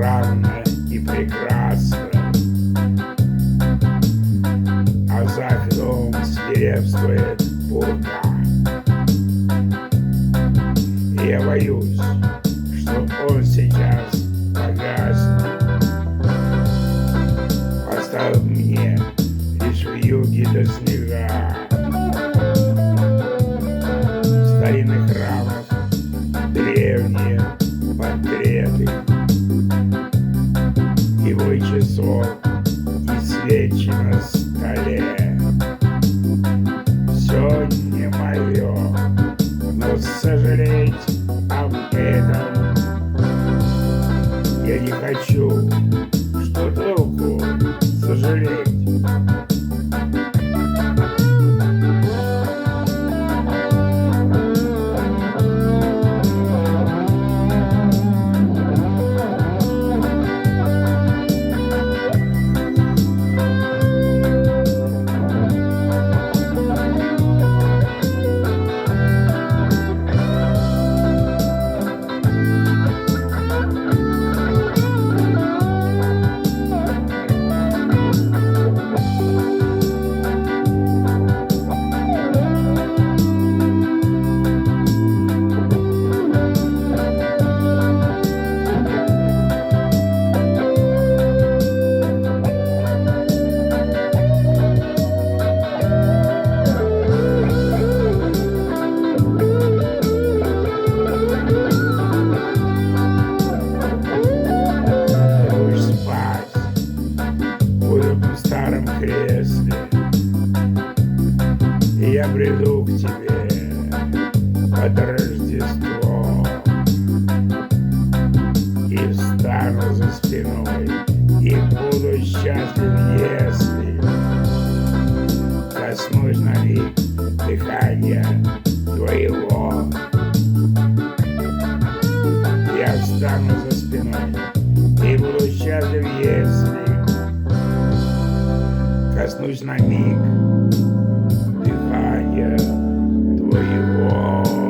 странно и прекрасно, а за окном свирепствует бурка. И я боюсь, что он сейчас погаснет, оставив мне лишь вьюги до снега. В старинных рамах древние портреты, и вой часов, и свечи на столе. Все не мое, но сожалеть об этом я не хочу. Что толку сожалеть? Кресле, и я приду к тебе под Рождество и встану за спиной, и буду счастлив, если коснусь на миг дыхания твоего. Я встану за спиной и буду счастлив, если коснусь на миг дыхания твоего.